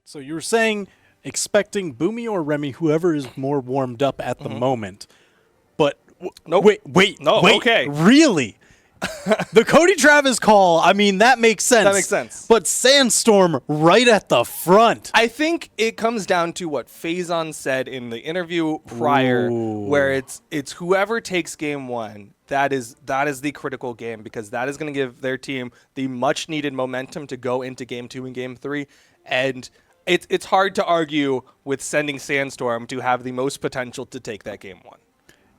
So you were saying expecting Boomy or Remy, whoever is more warmed up at the moment. But Nope. wait, okay. Really? The Kody Travis call, I mean, that makes sense. That makes sense. But Sandstorm right at the front. I think it comes down to what Faison said in the interview prior, where it's whoever takes game one, that is the critical game, because that is going to give their team the much needed momentum to go into game 2 and game 3. And it's hard to argue with sending Sandstorm to have the most potential to take that game 1.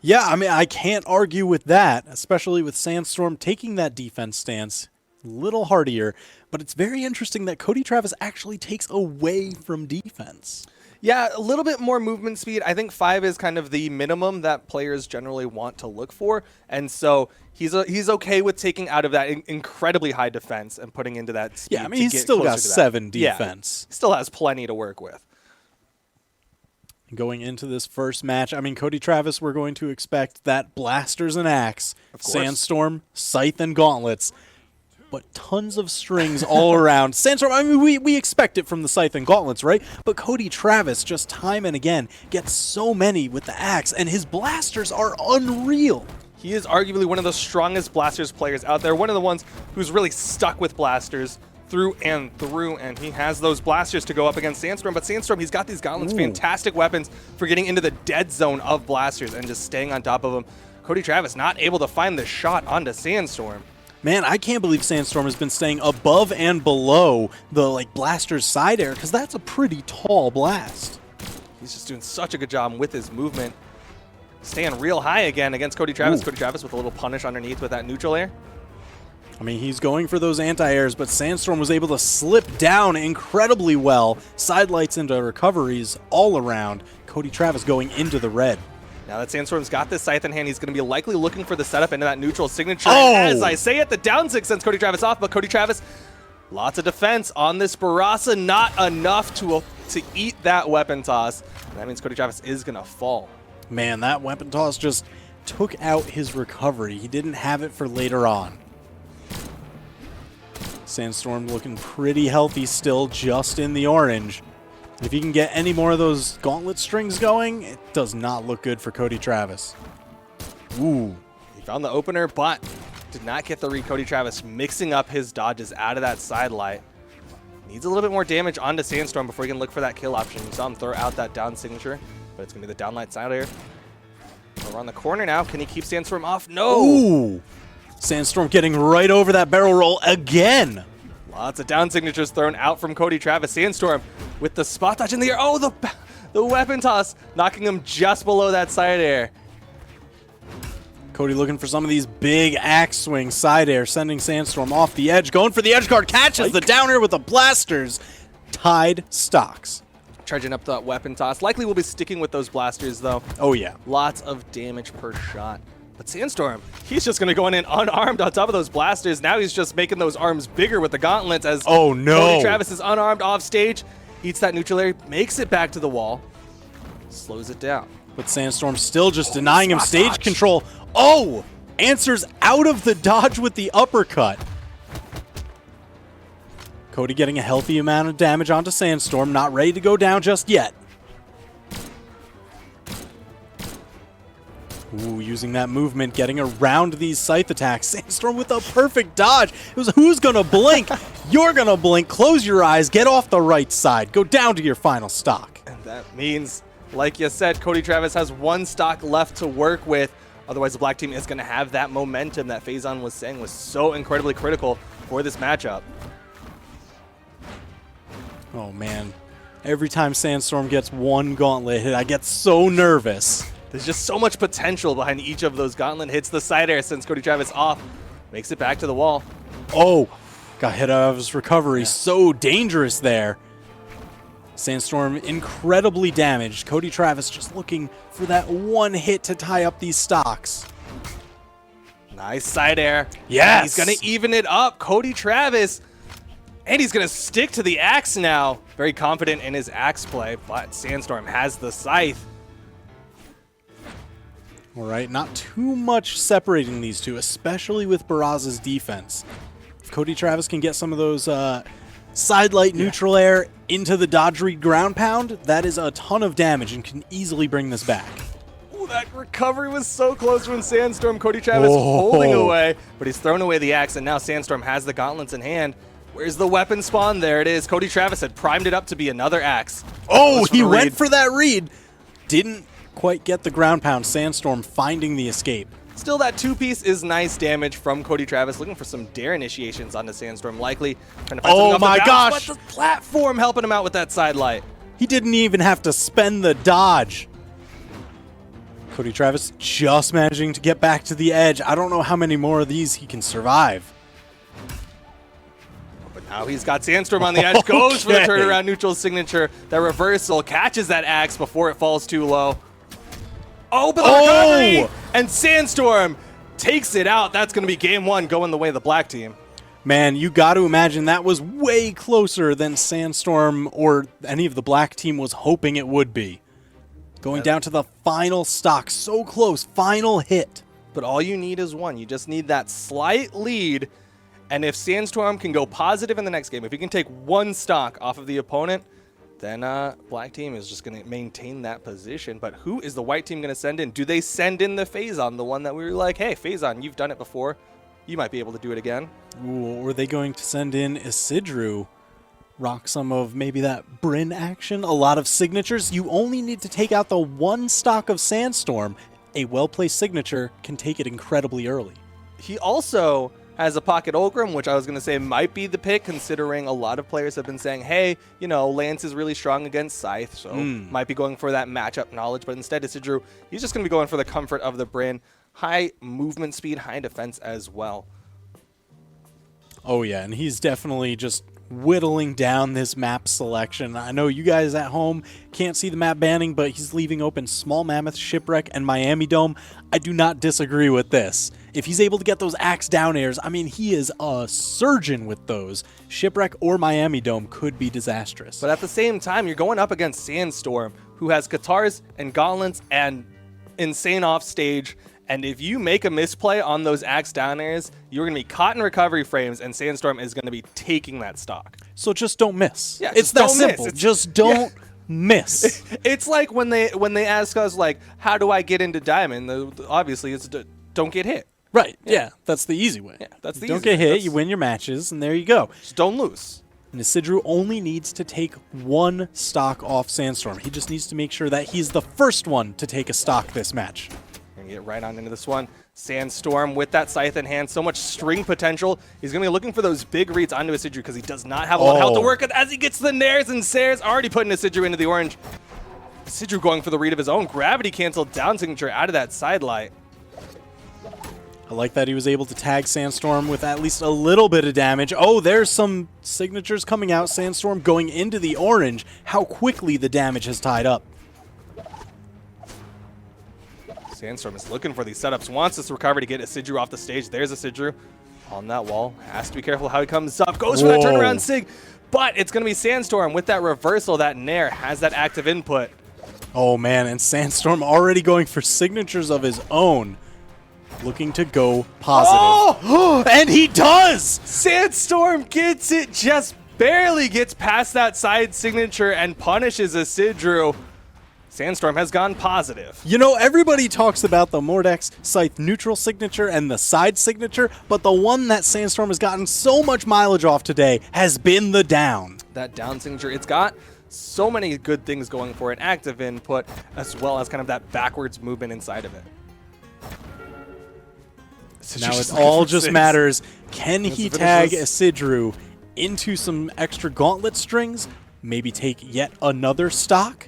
Yeah, I mean, I can't argue with that, especially with Sandstorm taking that defense stance a little hardier. But it's very interesting that Kody Travis actually takes away from defense. Yeah, a little bit more movement speed. I think 5 is kind of the minimum that players generally want to look for. And so he's okay with taking out of that incredibly high defense and putting into that speed. Yeah, I mean, he's still got 7 defense. Yeah, still has plenty to work with. Going into this first match, I mean, Kody Travis, we're going to expect that blasters and axe, Sandstorm, scythe and gauntlets, but tons of strings all around. Sandstorm, I mean, we expect it from the scythe and gauntlets, right? But Kody Travis, just time and again, gets so many with the axe, and his blasters are unreal. He is arguably one of the strongest blasters players out there, one of the ones who's really stuck with blasters through, and he has those blasters to go up against Sandstorm. But Sandstorm, he's got these gauntlets, fantastic weapons for getting into the dead zone of blasters and just staying on top of them. Kody Travis not able to find the shot onto Sandstorm. Man, I can't believe Sandstorm has been staying above and below the blaster's side air, because that's a pretty tall blast. He's just doing such a good job with his movement. Staying real high again against Kody Travis. Kody Travis with a little punish underneath with that neutral air. I mean, he's going for those anti-airs, but Sandstorm was able to slip down incredibly well. Sidelights into recoveries all around. Kody Travis going into the red. Now that Sandstorm's got this scythe in hand, he's going to be likely looking for the setup into that neutral signature. And as I say it, the down 6 sends Kody Travis off, but Kody Travis, lots of defense on this Barasa, not enough to eat that weapon toss. And that means Kody Travis is going to fall. Man, that weapon toss just took out his recovery. He didn't have it for later on. Sandstorm looking pretty healthy still, just in the orange. If he can get any more of those gauntlet strings going, it does not look good for Kody Travis. Ooh. He found the opener, but did not get the read. Kody Travis mixing up his dodges out of that side light. Needs a little bit more damage onto Sandstorm before he can look for that kill option. You saw him throw out that down signature, but it's going to be the down light side air. Around the corner now. Can he keep Sandstorm off? No! Ooh. Sandstorm getting right over that barrel roll again. Lots of down signatures thrown out from Kody Travis. Sandstorm with the spot dodge in the air. Oh, the weapon toss, knocking him just below that side air. Kody looking for some of these big axe swings, side air, sending Sandstorm off the edge. Going for the edge guard, catches the down air with the blasters. Tied stocks. Charging up that weapon toss. Likely will be sticking with those blasters, though. Oh, yeah. Lots of damage per shot. But Sandstorm, he's just going to go in unarmed on top of those blasters. Now he's just making those arms bigger with the gauntlets as Kody Travis is unarmed off stage. Eats that neutral air, makes it back to the wall, slows it down. But Sandstorm still just denying him stage control. Oh! Answers out of the dodge with the uppercut. Kody getting a healthy amount of damage onto Sandstorm, not ready to go down just yet. Ooh, using that movement, getting around these scythe attacks. Sandstorm with a perfect dodge. It was who's gonna blink? You're gonna blink. Close your eyes. Get off the right side. Go down to your final stock. And that means, like you said, Kody Travis has one stock left to work with. Otherwise, the black team is gonna have that momentum that Faison was saying was so incredibly critical for this matchup. Oh man, every time Sandstorm gets one gauntlet hit, I get so nervous. There's just so much potential behind each of those gauntlet hits. The side air sends Kody Travis off, makes it back to the wall. Oh, got hit out of his recovery. Yeah. So dangerous there. Sandstorm incredibly damaged. Kody Travis just looking for that one hit to tie up these stocks. Nice side air. Yes. He's going to even it up. Kody Travis. And he's going to stick to the axe now. Very confident in his axe play, but Sandstorm has the scythe. All right, not too much separating these two, especially with Baraza's defense. If Kody Travis can get some of those Sidelight, neutral air, into the dodge read ground pound. That is a ton of damage and can easily bring this back. Ooh, that recovery was so close from Sandstorm. Kody Travis holding away, but he's thrown away the axe, and now Sandstorm has the gauntlets in hand. Where's the weapon spawn? There it is. Kody Travis had primed it up to be another axe. Oh, he went for that read. Didn't quite get the ground pound. Sandstorm finding the escape. Still, that two-piece is nice damage from Kody Travis, looking for some dare initiations onto Sandstorm, likely trying to find something off the bounce, gosh! But the platform helping him out with that sidelight. He didn't even have to spend the dodge. Kody Travis just managing to get back to the edge. I don't know how many more of these he can survive. But now he's got Sandstorm on the edge, goes for the turnaround neutral signature. That reversal catches that axe before it falls too low. Oh, but the recovery! And Sandstorm takes it out. That's going to be game one going the way of the black team. Man, you got to imagine that was way closer than Sandstorm or any of the black team was hoping it would be. Going down to the final stock. So close. Final hit. But all you need is one. You just need that slight lead. And if Sandstorm can go positive in the next game, if he can take one stock off of the opponent, then black team is just going to maintain that position. But who is the white team going to send in? Do they send in the Faison, the one that we were like, hey, Faison, you've done it before. You might be able to do it again. Ooh, or are they going to send in Sidra? Rock some of maybe that Bryn action, a lot of signatures. You only need to take out the one stock of Sandstorm. A well-placed signature can take it incredibly early. He also has a Pocket Ulgrim, which I was going to say might be the pick, considering a lot of players have been saying, hey, you know, Lance is really strong against Scythe, so might be going for that matchup knowledge. But instead, Sidra, he's just going to be going for the comfort of the Bryn. High movement speed, high defense as well. Oh, yeah, and he's definitely just whittling down this map selection. I know you guys at home can't see the map banning, but he's leaving open Small Mammoth, Shipwreck, and Miami Dome. I do not disagree with this. If he's able to get those axe down airs, I mean, he is a surgeon with those. Shipwreck or Miami Dome could be disastrous. But at the same time, you're going up against Sandstorm, who has guitars and gauntlets and insane off stage. And if you make a misplay on those axe down airs, you're going to be caught in recovery frames, and Sandstorm is going to be taking that stock. So just don't miss. Yeah, it's that simple. Just don't miss. It's like when they ask us, like, how do I get into Diamond? Obviously, it's don't get hit. Right. Yeah. That's the easy way. Yeah, that's the don't easy get way. hit. That's... You win your matches, and there you go. Just don't lose. And Sidra only needs to take one stock off Sandstorm. He just needs to make sure that he's the first one to take a stock this match. Gonna get right on into this one. Sandstorm with that scythe in hand, so much string potential. He's gonna be looking for those big reads onto Sidra because he does not have a lot of health to work with as he gets the nairs, and Sayers already putting Sidra into the orange. Sidra going for the read of his own. Gravity canceled down signature out of that sidelight. I like that he was able to tag Sandstorm with at least a little bit of damage. Oh, there's some signatures coming out. Sandstorm going into the orange. How quickly the damage has tied up. Sandstorm is looking for these setups, wants this recovery to get Sidra off the stage. There's a Sidra on that wall. Has to be careful how he comes up. Goes for that turnaround sig, but it's going to be Sandstorm with that reversal. That Nair has that active input. Oh, man, and Sandstorm already going for signatures of his own. Looking to go positive. Oh! And he does! Sandstorm gets it, just barely gets past that side signature and punishes a Sidra. Sandstorm has gone positive. You know, everybody talks about the Mordex Scythe neutral signature and the side signature, but the one that Sandstorm has gotten so much mileage off today has been the down. That down signature, it's got so many good things going for it. Active input, as well as kind of that backwards movement inside of it. So now it all just matters, can he tag Sidra into some extra gauntlet strings? Maybe take yet another stock?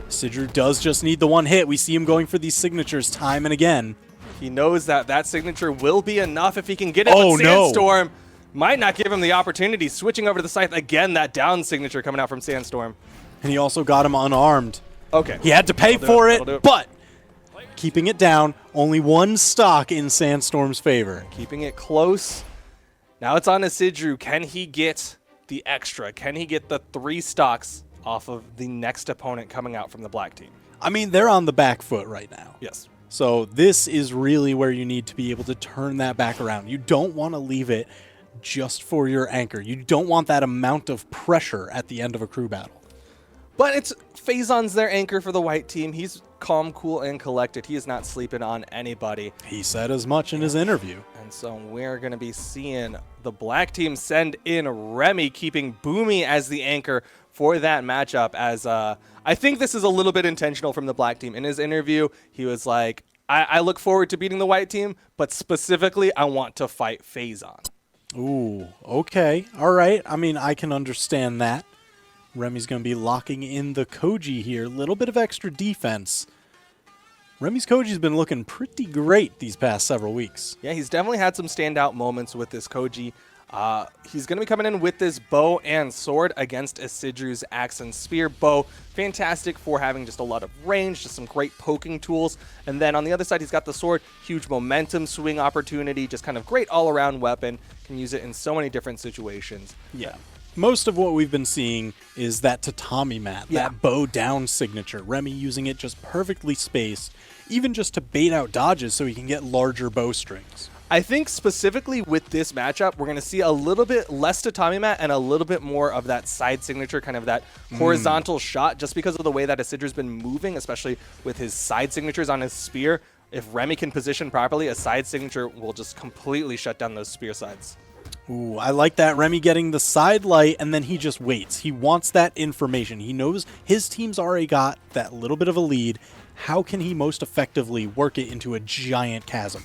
Sidra does just need the one hit. We see him going for these signatures time and again. He knows that that signature will be enough if he can get it, but Sandstorm might not give him the opportunity. Switching over to the scythe again, that down signature coming out from Sandstorm. And he also got him unarmed. Okay. He had to pay for it, but keeping it down, only one stock in Sandstorm's favor. Keeping it close. Now it's on to Sidra. Can he get the extra? Can he get the 3 stocks off of the next opponent coming out from the black team? I mean, they're on the back foot right now. Yes. So this is really where you need to be able to turn that back around. You don't want to leave it just for your anchor. You don't want that amount of pressure at the end of a crew battle. But it's Faison's their anchor for the white team. He's calm, cool, and collected. He is not sleeping on anybody. He said as much in his interview. And so we're going to be seeing the black team send in Remy, keeping Boomy as the anchor for that matchup. As I think this is a little bit intentional from the black team. In his interview, he was like, I look forward to beating the white team, but specifically, I want to fight Faison. Ooh, okay. All right. I mean, I can understand that. Remy's going to be locking in the Kody here. A little bit of extra defense. Remy's Koji's been looking pretty great these past several weeks. Yeah, he's definitely had some standout moments with this Kody. He's going to be coming in with this bow and sword against Sidru's axe and spear. Bow, fantastic for having just a lot of range, just some great poking tools. And then on the other side, he's got the sword, huge momentum swing opportunity, just kind of great all-around weapon. Can use it in so many different situations. Yeah. Most of what we've been seeing is that tatami mat, that bow down signature. Remy using it just perfectly spaced, even just to bait out dodges so he can get larger bow strings. I think specifically with this matchup, we're going to see a little bit less tatami mat and a little bit more of that side signature, kind of that horizontal shot, just because of the way that Sidra's been moving, especially with his side signatures on his spear. If Remy can position properly, a side signature will just completely shut down those spear sides. Ooh, I like that. Remy getting the side light, and then he just waits. He wants that information. He knows his team's already got that little bit of a lead. How can he most effectively work it into a giant chasm?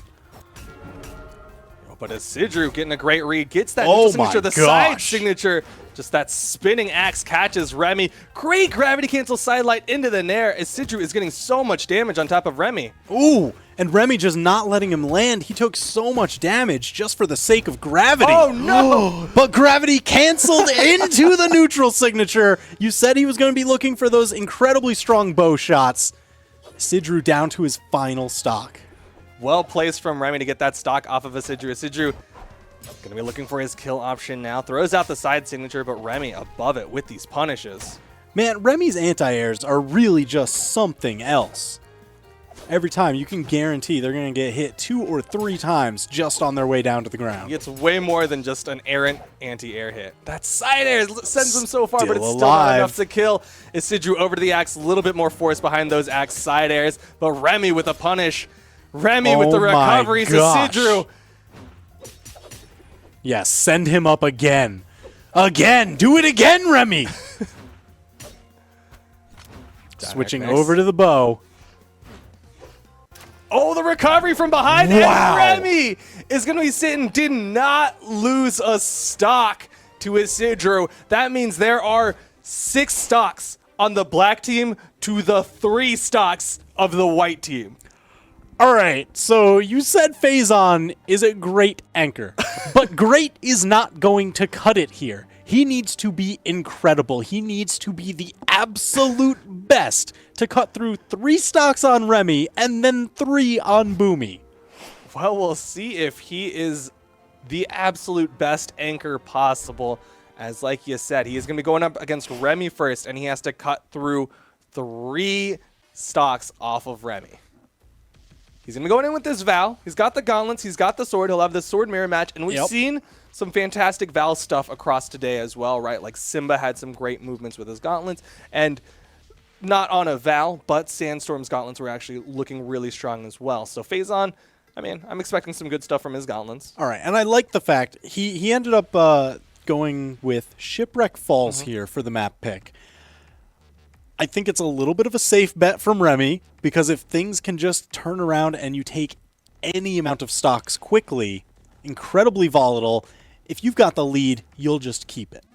But as Sidra getting a great read, gets that neutral signature, the side signature, just that spinning axe catches Remy. Great gravity cancel side light into the nair as Sidra is getting so much damage on top of Remy. Ooh, and Remy just not letting him land. He took so much damage just for the sake of gravity. Oh, no! But gravity canceled into the neutral signature. You said he was going to be looking for those incredibly strong bow shots. Sidra down to his final stock. Well placed from Remy to get that stock off of a Sidra. Sidra going to be looking for his kill option now. Throws out the side signature, but Remy above it with these punishes. Man, Remy's anti-airs are really just something else. Every time, you can guarantee they're going to get hit 2 or 3 times just on their way down to the ground. It's way more than just an errant anti-air hit. That side air sends them so far, but it's Still still not alive. enough to kill. As Sidra over to the axe, a little bit more force behind those axe side airs, but Remy with a punish. Remy with the recovery to Sidra. Yes, send him up again. Again! Do it again, Remy! Switching over to the bow. Oh, the recovery from behind. Wow. And Remy is going to be sitting, did not lose a stock to his Sidra. That means there are 6 stocks on the black team to the 3 stocks of the white team. All right, so you said Faison is a great anchor, but great is not going to cut it here. He needs to be incredible. He needs to be the absolute best to cut through 3 stocks on Remy and then 3 on Boomy. Well, we'll see if he is the absolute best anchor possible. As like you said, he is going to be going up against Remy first, and he has to cut through 3 stocks off of Remy. He's going to be going in with this Val. He's got the gauntlets. He's got the sword. He'll have the sword mirror match. And we've seen some fantastic Val stuff across today as well, right? Like Simba had some great movements with his gauntlets. And not on a Val, but Sandstorm's gauntlets were actually looking really strong as well. So Faison, I mean, I'm expecting some good stuff from his gauntlets. All right, and I like the fact he ended up going with Shipwreck Falls here for the map pick. I think it's a little bit of a safe bet from Remy, because if things can just turn around and you take any amount of stocks quickly, incredibly volatile, if you've got the lead, you'll just keep it.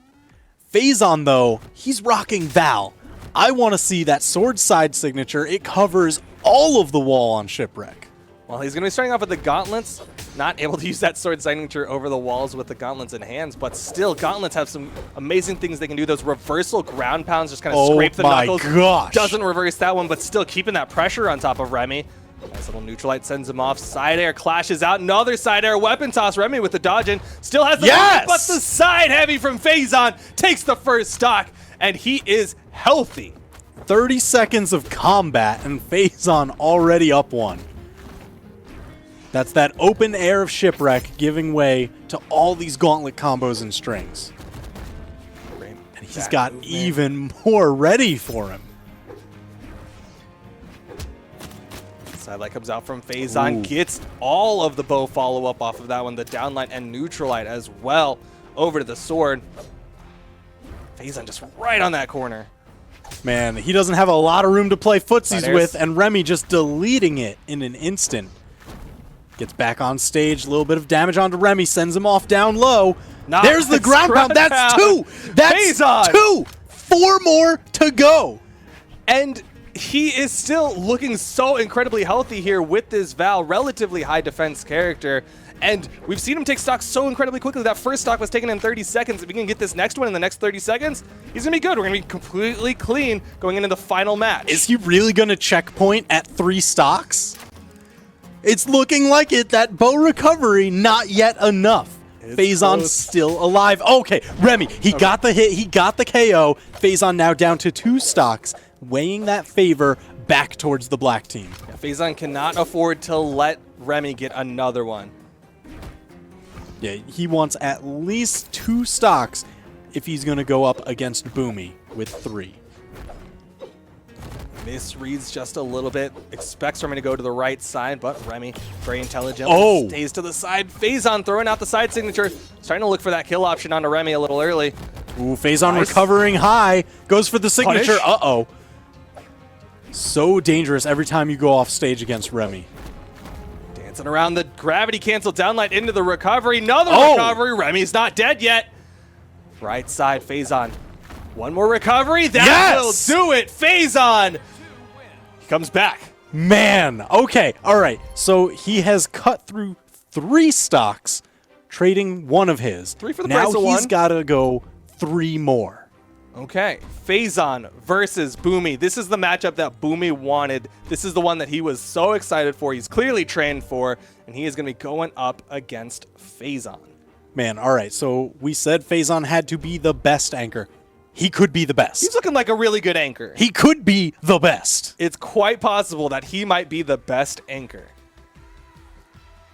Faison, though, he's rocking Val. I want to see that sword side signature. It covers all of the wall on Shipwreck. Well, he's going to be starting off with the gauntlets. Not able to use that sword signature over the walls with the gauntlets in hands, but still, gauntlets have some amazing things they can do. Those reversal ground pounds just kind of scrape the knuckles. Oh my gosh. Doesn't reverse that one, but still keeping that pressure on top of Remy. Nice little neutralite sends him off. Side air clashes out. Another side air weapon toss. Remy with the dodge in. Still has the movement, but the side heavy from Faison takes the first stock, and he is healthy. 30 seconds of combat, and Faison already up 1. That's that open air of Shipwreck giving way to all these gauntlet combos and strings. And he's got even more ready for him. Sidelight comes out from Faison, gets all of the bow follow-up off of that one, the downlight and neutral light as well, over to the sword. Faison just right on that corner. Man, he doesn't have a lot of room to play footsies with, and Remy just deleting it in an instant. Gets back on stage, a little bit of damage onto Remy, sends him off down low. There's the ground pound. That's two. That's Faison. two. 4 more to go. And he is still looking so incredibly healthy here with this Val, relatively high defense character. And we've seen him take stock so incredibly quickly. That first stock was taken in 30 seconds. If he can get this next one in the next 30 seconds, he's going to be good. We're going to be completely clean going into the final match. Is he really going to checkpoint at 3 stocks? It's looking like it. That bow recovery, not yet enough. Faison's still alive. Okay, Remy, he got the hit. He got the KO. Faison now down to 2 stocks, weighing that favor back towards the black team. Yeah, Faison cannot afford to let Remy get another one. Yeah, he wants at least 2 stocks if he's going to go up against Boomy with 3. Misreads just a little bit. Expects Remy to go to the right side, but Remy, very intelligent, stays to the side. Faison throwing out the side signature. Starting to look for that kill option onto Remy a little early. Ooh, Faison recovering high. Goes for the signature. Uh-oh. So dangerous every time you go off stage against Remy. Dancing around the gravity cancel downlight into the recovery. Another recovery. Remy's not dead yet. Right side, Faison. One more recovery. That will do it. Faison. He comes back. Man. Okay. All right. So he has cut through 3 stocks, trading one of his. 3 for the now price of 1. He's got to go 3 more. Okay. Faison versus Boomy. This is the matchup that Boomy wanted. This is the one that he was so excited for. He's clearly trained for, and he is going to be going up against Faison. Man. All right. So we said Faison had to be the best anchor. He could be the best. He's looking like a really good anchor. He could be the best. It's quite possible that he might be the best anchor.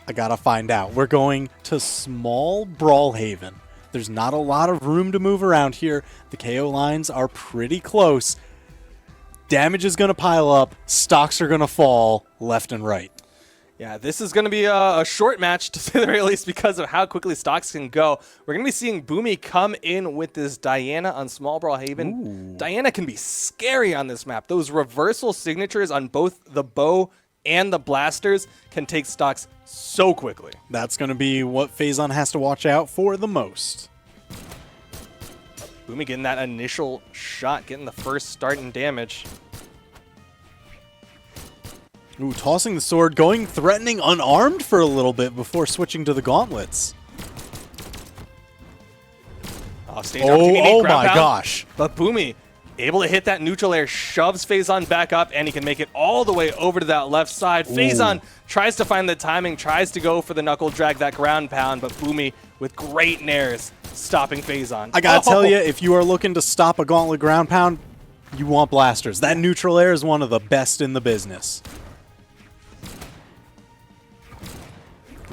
I gotta find out. We're going to small Brawlhaven. There's not a lot of room to move around here. The KO lines are pretty close. Damage is gonna pile up. Stocks are gonna fall left and right. Yeah, this is going to be a short match, to say the very least, because of how quickly stocks can go. We're going to be seeing Boomy come in with this Diana on Small Brawlhaven. Ooh. Diana can be scary on this map. Those reversal signatures on both the bow and the blasters can take stocks so quickly. That's going to be what Faison has to watch out for the most. Boomy getting that initial shot, getting the first start in damage. Ooh, tossing the sword, going threatening unarmed for a little bit before switching to the gauntlets. Oh my gosh. But Boomy, able to hit that neutral air, shoves Faison back up, and he can make it all the way over to that left side. Faison tries to find the timing, tries to go for the knuckle drag, that ground pound, but Boomy with great nairs stopping Faison. I gotta tell you, if you are looking to stop a gauntlet ground pound, you want blasters. That neutral air is one of the best in the business.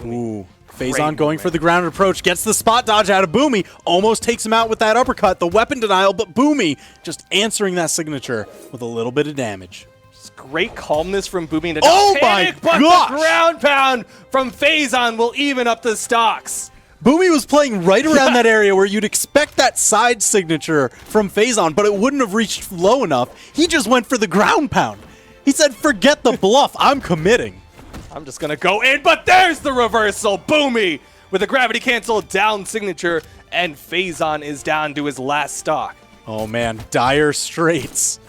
Ooh, Faison going for the ground approach, gets the spot dodge out of Boomy, almost takes him out with that uppercut, the weapon denial, but Boomy just answering that signature with a little bit of damage. Just great calmness from Boomy to not panic, but the ground pound from Faison will even up the stocks. Boomy was playing right around that area where you'd expect that side signature from Faison, but it wouldn't have reached low enough. He just went for the ground pound. He said, forget the bluff, I'm committing. I'm just going to go in, but there's the reversal. Boomy with a gravity cancel down signature, and Faison is down to his last stock. Oh man, dire straits.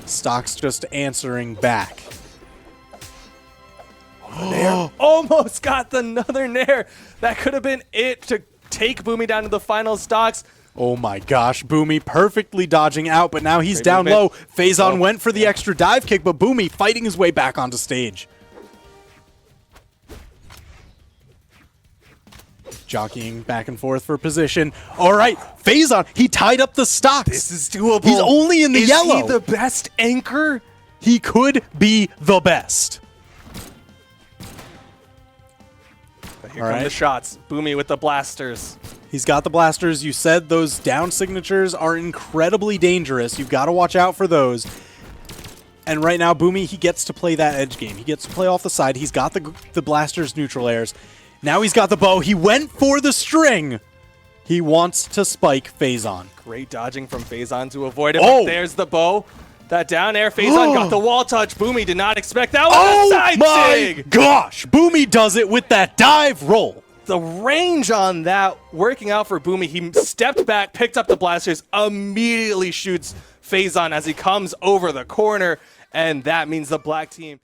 Stock's just answering back. Nair. Almost got another Nair. That could have been it to take Boomy down to the final stocks. Oh my gosh, Boomy perfectly dodging out, but now he's down low. Faison went for the extra dive kick, but Boomy fighting his way back onto stage. Jockeying back and forth for position. All right, Faison, he tied up the stocks. This is doable. He's only in the yellow. Is he the best anchor? He could be the best. Here come the shots. Boomy with the blasters. He's got the blasters. You said those down signatures are incredibly dangerous. You've got to watch out for those. And right now, Boomy, he gets to play that edge game. He gets to play off the side. He's got the blasters neutral airs. Now he's got the bow. He went for the string. He wants to spike Faison. Great dodging from Faison to avoid it. Oh! There's the bow. That down air. Faison got the wall touch. Boomy did not expect that one. Oh my gosh. Boomy does it with that dive roll. The range on that working out for Boomy. He stepped back, picked up the blasters, immediately shoots Faison as he comes over the corner. And that means the black team